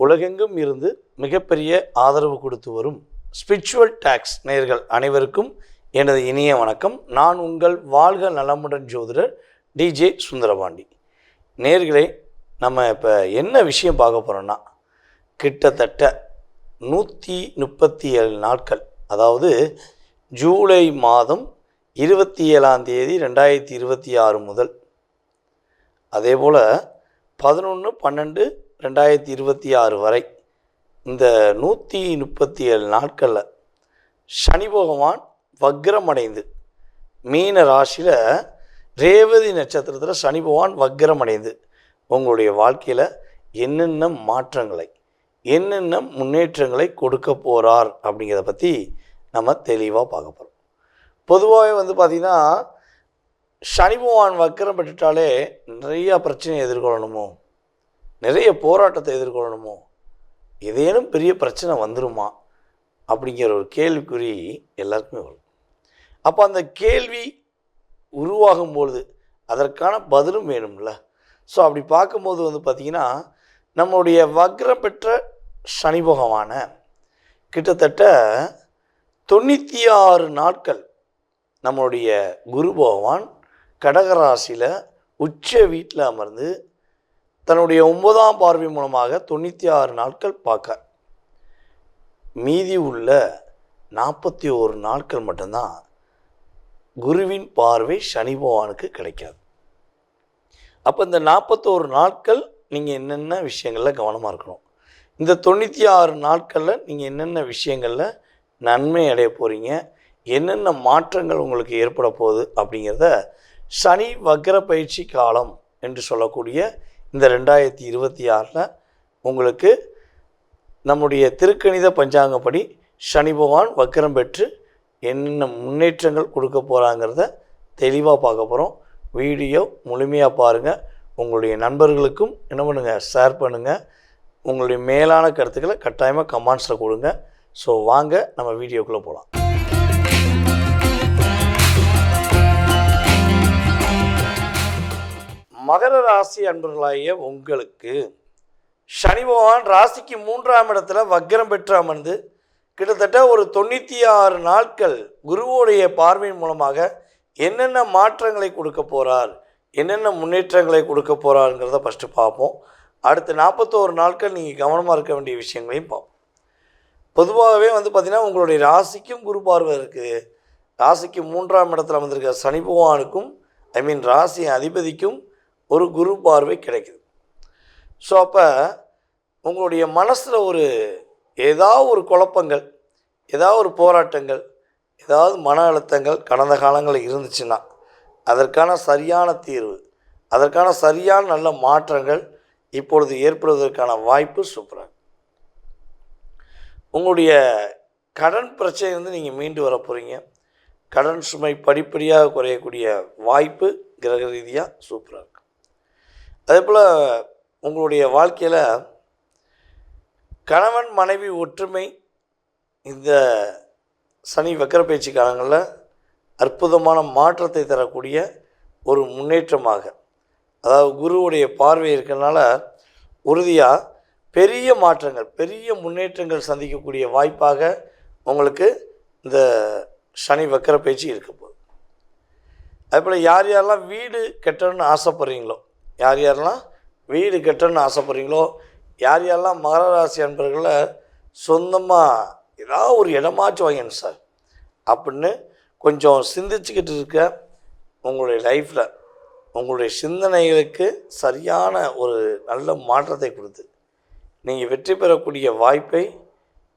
உலகெங்கும் இருந்து மிகப்பெரிய ஆதரவு கொடுத்து வரும் ஸ்பிரிச்சுவல் டாக்ஸ் நேயர்கள் அனைவருக்கும் எனது இனிய வணக்கம். நான் உங்கள் வாழ்க நலமுடன் ஜோதிடர் டிஜே சுந்தரபாண்டி. நேயர்களே, நம்ம இப்போ என்ன விஷயம் பார்க்க போகிறோன்னா, கிட்டத்தட்ட 137 நாட்கள், அதாவது ஜூலை மாதம் 27ஆம் தேதி 2026 முதல், அதே போல் 11/12/2026 வரை இந்த 137 நாட்களில் சனி பகவான் வக்ரமடைந்து மீன ராசியில் ரேவதி நட்சத்திரத்தில் சனி பகவான் வக்ரமடைந்து உங்களுடைய வாழ்க்கையில் என்னென்ன மாற்றங்களை, என்னென்ன முன்னேற்றங்களை கொடுக்க போகிறார் அப்படிங்கிறத பற்றி நம்ம தெளிவாக பார்க்க போகிறோம். பொதுவாகவே பார்த்திங்கன்னா, சனி பகவான் வக்ரம் பெற்றுட்டாலே நிறையா பிரச்சனையை எதிர்கொள்ளணுமோ, நிறைய போராட்டத்தை எதிர்கொள்ளணுமோ, ஏதேனும் பெரிய பிரச்சனை வந்துடுமா அப்படிங்கிற ஒரு கேள்விக்குறி எல்லாருக்குமே வரும். அப்போ அந்த கேள்வி உருவாகும் பொழுது அதற்கான பதிலும் வேணும்ல. ஸோ அப்படி பார்க்கும்போது பார்த்திங்கன்னா, நம்மளுடைய வக்ரம் பெற்ற சனி பகவானை கிட்டத்தட்ட 96 நாட்கள் நம்மளுடைய குரு பகவான் கடகராசியில் உச்ச வீட்டில் அமர்ந்து தன்னுடைய 9ஆம் பார்வை மூலமாக 96 நாட்கள் பார்க்க, மீதி உள்ள 41 நாட்கள் மட்டும்தான் குருவின் பார்வை சனி பகவானுக்கு கிடைக்காது. அப்போ இந்த 41 நாட்கள் நீங்கள் என்னென்ன விஷயங்களில் கவனமாக இருக்கணும், இந்த 96 நாட்களில் நீங்கள் என்னென்ன விஷயங்களில் நன்மை அடைய போகிறீங்க, என்னென்ன மாற்றங்கள் உங்களுக்கு ஏற்பட போகுது அப்படிங்கிறத சனி வக்ர பயிற்சி காலம் என்று சொல்லக்கூடிய இந்த 2026 உங்களுக்கு நம்முடைய திருக்கணித பஞ்சாங்கப்படி சனி பகவான் வக்ரம் பெற்று என்னென்ன முன்னேற்றங்கள் கொடுக்க போகிறாங்கிறத தெளிவாக பார்க்க போகிறோம். வீடியோ முழுமையாக பாருங்கள். உங்களுடைய நண்பர்களுக்கும் என்ன பண்ணுங்கள், ஷேர் பண்ணுங்கள். உங்களுடைய மேலான கருத்துக்களை கட்டாயமாக கமெண்ட்ஸில் கொடுங்க. ஸோ வாங்க நம்ம வீடியோக்குள்ளே போகலாம். மகர ராசி அன்பர்களாகிய உங்களுக்கு சனி பகவான் ராசிக்கு 3ஆம் இடத்துல வக்ரம் பெற்று அமர்ந்து கிட்டத்தட்ட ஒரு 96 நாட்கள் குருவோடைய பார்வையின் மூலமாக என்னென்ன மாற்றங்களை கொடுக்க போகிறார், என்னென்ன முன்னேற்றங்களை கொடுக்க போகிறாருங்கிறத ஃபஸ்ட்டு பார்ப்போம். அடுத்து 41 நாட்கள் நீங்கள் கவனமாக இருக்க வேண்டிய விஷயங்களையும் பார்ப்போம். பொதுவாகவே பார்த்திங்கன்னா, உங்களுடைய ராசிக்கும் குரு பார்வை இருக்குது. ராசிக்கு 3ஆம் இடத்துல அமர்ந்திருக்க சனி பகவானுக்கும் ராசி அதிபதிக்கும் ஒரு குரு பார்வை கிடைக்குது. ஸோ அப்போ உங்களுடைய மனசில் ஏதாவது ஒரு குழப்பங்கள், ஏதாவது ஒரு போராட்டங்கள், ஏதாவது மன அழுத்தங்கள் கடந்த காலங்களில் இருந்துச்சுன்னா அதற்கான சரியான தீர்வு, அதற்கான சரியான நல்ல மாற்றங்கள் இப்பொழுது ஏற்படுவதற்கான வாய்ப்பு சூப்பராக. உங்களுடைய கடன் பிரச்சனையிலிருந்து நீங்கள் மீண்டு வர போகிறீங்க. கடன் சுமை படிப்படியாக குறையக்கூடிய வாய்ப்பு கிரக ரீதியாக சூப்பராக இருக்குது. அதே போல் உங்களுடைய வாழ்க்கையில் கணவன் மனைவி ஒற்றுமை இந்த சனி வக்ர பயிற்சி காலங்களில் அற்புதமான மாற்றத்தை தரக்கூடிய ஒரு முன்னேற்றமாக, அதாவது குருவுடைய பார்வை இருக்கிறதுனால உறுதியாக பெரிய மாற்றங்கள், பெரிய முன்னேற்றங்கள் சந்திக்கக்கூடிய வாய்ப்பாக உங்களுக்கு இந்த சனி வக்ர பயிற்சி இருக்க போகுது. அதேபோல் யார் யாரெல்லாம் வீடு கட்டணும்னு ஆசைப்பட்றீங்களோ, யார் யாரெல்லாம் வீடு கட்டணும்னு ஆசைப்பட்றீங்களோ, யார் யாரெல்லாம் மகர ராசி அன்பர்களை சொந்தமாக ஏதாவது ஒரு இடமாச்சும் வாங்கணும் சார் அப்படின்னு கொஞ்சம் சிந்திச்சுக்கிட்டு இருக்க, உங்களுடைய லைஃப்பில் உங்களுடைய சிந்தனைகளுக்கு சரியான ஒரு நல்ல மாற்றத்தை கொடுத்து நீங்கள் வெற்றி பெறக்கூடிய வாய்ப்பை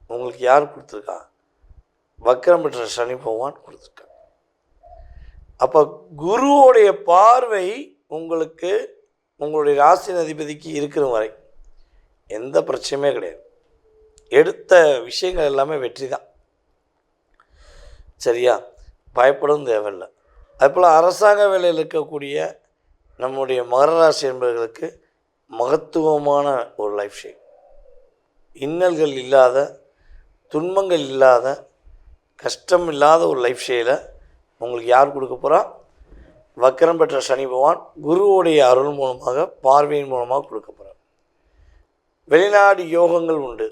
உங்களுக்கு யார் கொடுத்துருக்கா? வக்ரம் பெற்ற சனி பகவான் கொடுத்துருக்கா. அப்போ குருவோடைய பார்வை உங்களுக்கு உங்களுடைய ராசி அதிபதிக்கு இருக்கிற வரை எந்த பிரச்சனையுமே கிடையாது. எடுத்த விஷயங்கள் எல்லாமே வெற்றி தான். சரியா? பயப்படவும் தேவையில்லை. அதுபோல் அரசாங்க வேலையில் இருக்கக்கூடிய நம்முடைய மகர ராசி என்பவர்களுக்கு மகத்துவமான ஒரு லைஃப் ஸ்டைல், இன்னல்கள் இல்லாத, துன்பங்கள் இல்லாத, கஷ்டம் இல்லாத ஒரு லைஃப் ஸ்டைலை உங்களுக்கு யார் கொடுக்க போகிறா? வக்ரம் பெற்ற சனி பகவான் குருவுடைய அருள் மூலமாக, பார்வையின் மூலமாக கொடுக்க போகிறார். வெளிநாடு யோகங்கள் உண்டு,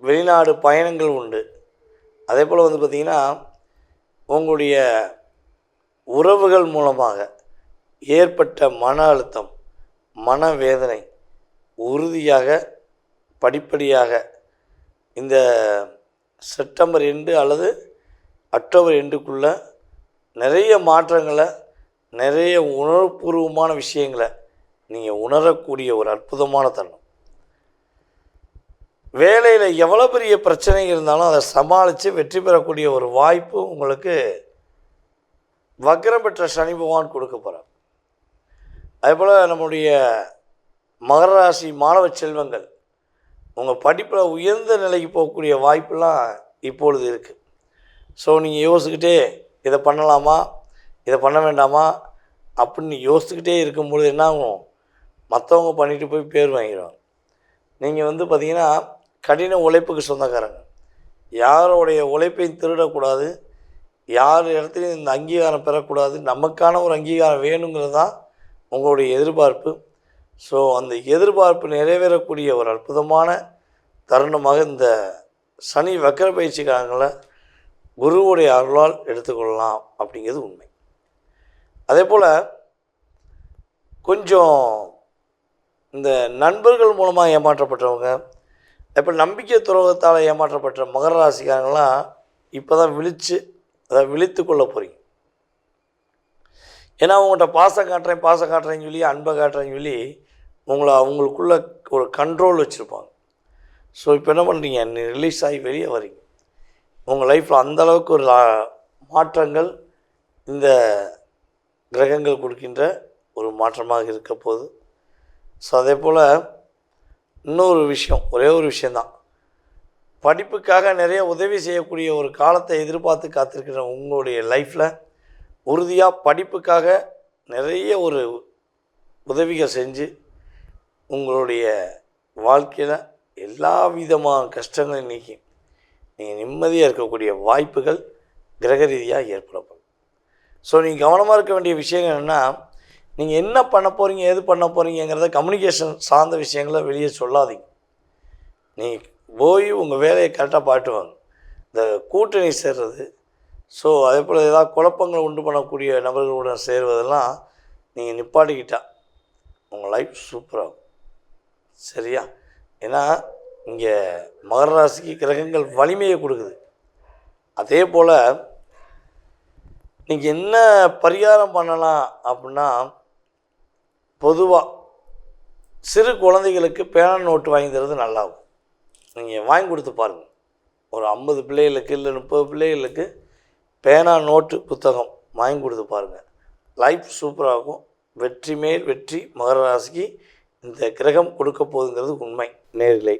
வெளிநாடு பயணங்கள் உண்டு. அதே போல் வந்து பார்த்திங்கன்னா உங்களுடைய உறவுகள் மூலமாக ஏற்பட்ட மன அழுத்தம், மனவேதனை உறுதியாக படிப்படியாக இந்த செப்டம்பர் எண்டு அல்லது அக்டோபர் எண்டுக்குள்ளே நிறைய மாற்றங்களை, நிறைய உணர்வுபூர்வமான விஷயங்களை நீங்கள் உணரக்கூடிய ஒரு அற்புதமான தருணம். வேலையில் எவ்வளோ பெரிய பிரச்சனை இருந்தாலும் அதை சமாளித்து வெற்றி பெறக்கூடிய ஒரு வாய்ப்பு உங்களுக்கு வக்ரம் பெற்ற சனி பகவான் கொடுக்க போகிறார். அதேபோல் நம்முடைய மகர ராசி மாணவ செல்வங்கள் உங்கள் படிப்பில் உயர்ந்த நிலைக்கு போகக்கூடிய வாய்ப்பெல்லாம் இப்பொழுது இருக்குது. ஸோ நீங்கள் யோசிச்சுக்கிட்டே இதை பண்ணலாமா, இதை பண்ண வேண்டாமா அப்படின்னு யோசிச்சுக்கிட்டே இருக்கும்பொழுது என்ன ஆகும், மற்றவங்க பண்ணிட்டு போய் பேர் வாங்கிடுவாங்க. நீங்கள் வந்து பார்த்திங்கன்னா கடின உழைப்புக்கு சொந்தக்காரங்க, யாரோடைய உழைப்பையும் திருடக்கூடாது, யார் இடத்துலையும் இந்த அங்கீகாரம் பெறக்கூடாது, நமக்கான ஒரு அங்கீகாரம் வேணுங்கிறது தான் உங்களுடைய எதிர்பார்ப்பு. ஸோ அந்த எதிர்பார்ப்பு நிறைவேறக்கூடிய ஒரு அற்புதமான தருணமாக இந்த சனி வக்கர பயிற்சி காலங்களில் குருவுடைய அருளால் எடுத்துக்கொள்ளலாம் அப்படிங்கிறது உண்மை. அதே போல் கொஞ்சம் இந்த நண்பர்கள் மூலமாக ஏமாற்றப்பட்டவங்க, இப்போ நம்பிக்கை துரோகத்தால் ஏமாற்றப்பட்ட மகர ராசிக்காரங்களாம் இப்போ தான் விழித்து கொள்ள போகிறீங்க. ஏன்னா அவங்கள்ட்ட பாசம் காட்டுறேன்னு சொல்லி, அன்பை காட்டுறேன்னு சொல்லி அவங்களுக்குள்ள ஒரு கண்ட்ரோல் வச்சுருப்பாங்க. ஸோ இப்போ என்ன பண்ணுறீங்க, ரிலீஸ் ஆகி வெளியே வரீங்க. உங்கள் லைஃப்பில் அந்தளவுக்கு ஒரு மாற்றங்கள் இந்த கிரகங்கள் கொடுக்கின்ற ஒரு மாற்றமாக இருக்க போகுது. ஸோ அதே போல் இன்னொரு விஷயம், ஒரே ஒரு விஷயந்தான், படிப்புக்காக நிறைய உதவி செய்யக்கூடிய ஒரு காலத்தை எதிர்பார்த்து காத்திருக்கிற உங்களுடைய லைஃப்பில் உறுதியாக படிப்புக்காக நிறைய ஒரு உதவிகள் செஞ்சு உங்களுடைய வாழ்க்கையில் எல்லா விதமான கஷ்டங்களையும் நீக்கி நீங்கள் நிம்மதியாக இருக்கக்கூடிய வாய்ப்புகள் கிரக ரீதியாக ஏற்படப்படும். ஸோ நீங்கள் கவனமாக இருக்க வேண்டிய விஷயங்கள் என்னென்னா, நீங்கள் என்ன பண்ண போகிறீங்க, ஏது பண்ண போகிறீங்கிறத கம்யூனிகேஷன் சார்ந்த விஷயங்களை வெளியே சொல்லாதீங்க. நீங்கள் போய் உங்கள் வேலையை கரெக்டாக பாட்டுவாங்க. இந்த கூட்டணி சேர்றது, ஸோ அதே போல் ஏதாவது குழப்பங்களை உண்டு பண்ணக்கூடிய நபர்களுடன் சேர்வதெல்லாம் நீங்கள் நிப்பாட்டிக்கிட்டா உங்கள் லைஃப் சூப்பராகும். சரியா? ஏன்னா இங்கே மகர ராசிக்கு கிரகங்கள் வலிமையை கொடுக்குது. அதே போல் நீங்கள் என்ன பரிகாரம் பண்ணலாம் அப்படின்னா, பொதுவாக சிறு குழந்தைகளுக்கு பேனா நோட்டு வாங்கி தரது நல்லாகும். நீங்கள் வாங்கி கொடுத்து பாருங்கள். ஒரு 50 பிள்ளைகளுக்கு இல்லை 30 பிள்ளைகளுக்கு பேனா நோட்டு புத்தகம் வாங்கி கொடுத்து பாருங்கள். லைஃப் சூப்பராகும். வெற்றி மேல் வெற்றி மகர ராசிக்கு இந்த கிரகம் கொடுக்க போகுதுங்கிறது உண்மை. நேர்களே,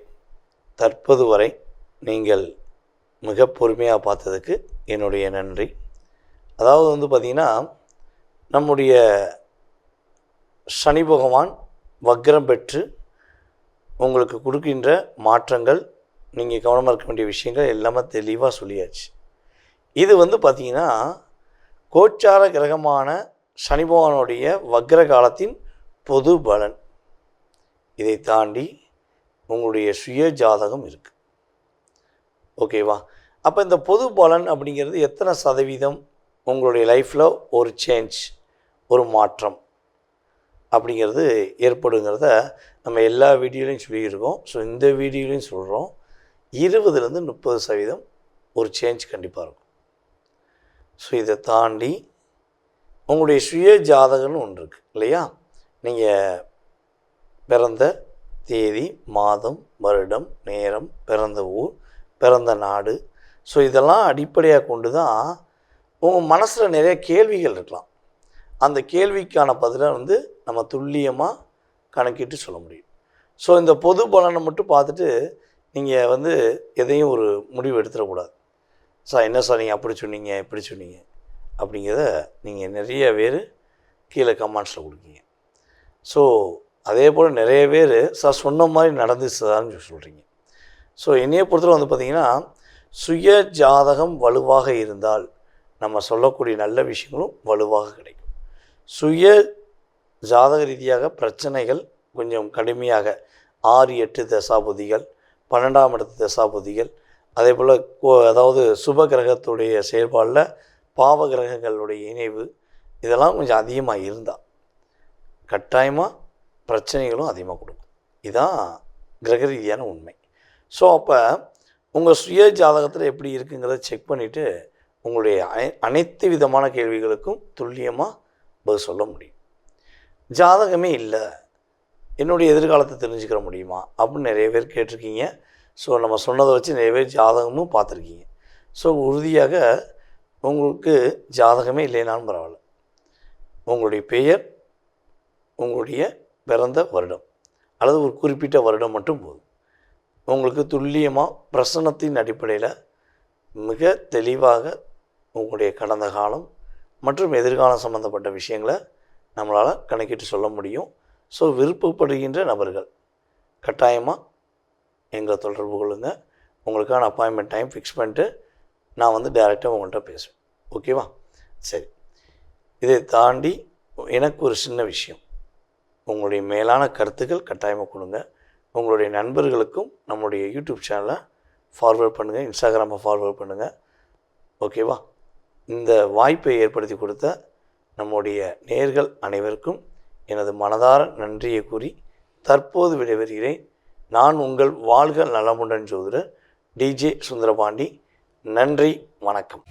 தற்போது வரை நீங்கள் மிக பொறுமையாக பார்த்ததுக்கு என்னுடைய நன்றி. அதாவது வந்து பார்த்திங்கன்னா, நம்முடைய சனி பகவான் வக்ரம் பெற்று உங்களுக்கு கொடுக்கின்ற மாற்றங்கள், நீங்கள் கவனமாக இருக்க வேண்டிய விஷயங்கள் எல்லாமே தெளிவாக சொல்லியாச்சு. இது வந்து பார்த்திங்கன்னா கோச்சார கிரகமான சனி பகவானுடைய வக்ர காலத்தின் பொது பலன். இதை தாண்டி உங்களுடைய சுய ஜாதகம் இருக்குது. ஓகேவா? அப்போ இந்த பொது பலன் அப்படிங்கிறது எத்தனை சதவீதம் உங்களுடைய லைஃப்பில் ஒரு சேஞ்ச், ஒரு மாற்றம் அப்படிங்கிறது ஏற்படுங்கிறத நம்ம எல்லா வீடியோலையும் சொல்லியிருக்கோம். ஸோ இந்த வீடியோலையும் சொல்கிறோம், 20-30% ஒரு சேஞ்ச் கண்டிப்பாக இருக்கும். ஸோ இதை தாண்டி உங்களுடைய சுய ஜாதகம்னு ஒன்று இருக்குது இல்லையா? நீங்கள் பிறந்த தேதி, மாதம், வருடம், நேரம், பிறந்த ஊர், பிறந்த நாடு, ஸோ இதெல்லாம் அடிப்படையாக கொண்டு தான் உங்கள் மனசில் நிறைய கேள்விகள் இருக்கலாம். அந்த கேள்விக்கான பதிலை வந்து நம்ம துல்லியமாக கணக்கிட்டு சொல்ல முடியும். ஸோ இந்த பொது பலனை மட்டும் பார்த்துட்டு நீங்கள் வந்து எதையும் ஒரு முடிவு எடுத்துடக்கூடாது. சார் என்ன சார் நீங்கள் அப்படி சொன்னீங்க, இப்படி சொன்னீங்க அப்படிங்கிறத நீங்கள் நிறைய பேர் கீழே கமெண்ட்ஸில் கொடுக்கீங்க. ஸோ அதே போல் நிறைய பேர் சார் சொன்ன மாதிரி நடந்துச்சுதான்னு சொல்கிறீங்க. ஸோ என்னையை பொறுத்தவரை வந்து பார்த்திங்கன்னா, சுய ஜாதகம் வலுவாக இருந்தால் நம்ம சொல்லக்கூடிய நல்ல விஷயங்களும் வலுவாக கிடைக்கும். சுய ஜாதக ரீதியாக பிரச்சனைகள் கொஞ்சம் கடுமையாக, 6, 8 தசாபுதிகள், 12ஆம் இடத்து தசாபுதிகள், அதே போல் அதாவது சுப கிரகத்துடைய செயல்பாடில் பாவ கிரகங்களுடைய இணைவு இதெல்லாம் கொஞ்சம் அதிகமாக இருந்தால் கட்டாயமாக பிரச்சனைகளும் அதிகமாக கொடுக்கும். இதுதான் கிரக ரீதியான உண்மை. ஸோ அப்போ உங்கள் சுய ஜாதகத்தில் எப்படி இருக்குங்கிறத செக் பண்ணிவிட்டு உங்களுடைய அனைத்து விதமான கேள்விகளுக்கும் துல்லியமாக பதில் சொல்ல முடியும். ஜாதகமே இல்லை, என்னுடைய எதிர்காலத்தை தெரிஞ்சுக்கிற முடியுமா அப்படின்னு நிறைய பேர் கேட்டிருக்கீங்க. ஸோ நம்ம சொன்னதை வச்சு நிறைய பேர் ஜாதகமும் பார்த்துருக்கீங்க. ஸோ உறுதியாக உங்களுக்கு ஜாதகமே இல்லைனாலும் பரவாயில்ல, உங்களுடைய பெயர், உங்களுடைய பிறந்த வருடம் அல்லது ஒரு குறிப்பிட்ட வருடம் மட்டும் போதும். உங்களுக்கு துல்லியமாக பிரசன்னத்தின் அடிப்படையில் மிக தெளிவாக உங்களுடைய கடந்த காலம் மற்றும் எதிர்காலம் சம்மந்தப்பட்ட விஷயங்களை நம்மளால் கணக்கிட்டு சொல்ல முடியும். ஸோ விருப்பப்படுகின்ற நபர்கள் கட்டாயமாக எங்களை தொடர்பு கொள்ளுங்க. உங்களுக்கான அப்பாயின்மெண்ட் டைம் ஃபிக்ஸ் பண்ணிட்டு நான் டைரெக்டாக உங்கள்கிட்ட பேசுவேன். ஓகேவா? சரி, இதை தாண்டி எனக்கு ஒரு சின்ன விஷயம், உங்களுடைய மேலான கருத்துக்கள் கட்டாயமாக கொடுங்க. உங்களுடைய நண்பர்களுக்கும் நம்முடைய யூடியூப் சேனலை ஃபார்வேர்ட் பண்ணுங்கள், இன்ஸ்டாகிராமை ஃபார்வேர்ட் பண்ணுங்கள். ஓகேவா? இந்த வாய்ப்பை ஏற்படுத்தி கொடுத்த நம்முடைய நேயர்கள் அனைவருக்கும் எனது மனதார நன்றியை கூறி தற்போது விடைபெறுகிறேன். நான் உங்கள் வாழ்க நலமுடன் ஜோதிடர் டிஜே சுந்தரபாண்டி. நன்றி, வணக்கம்.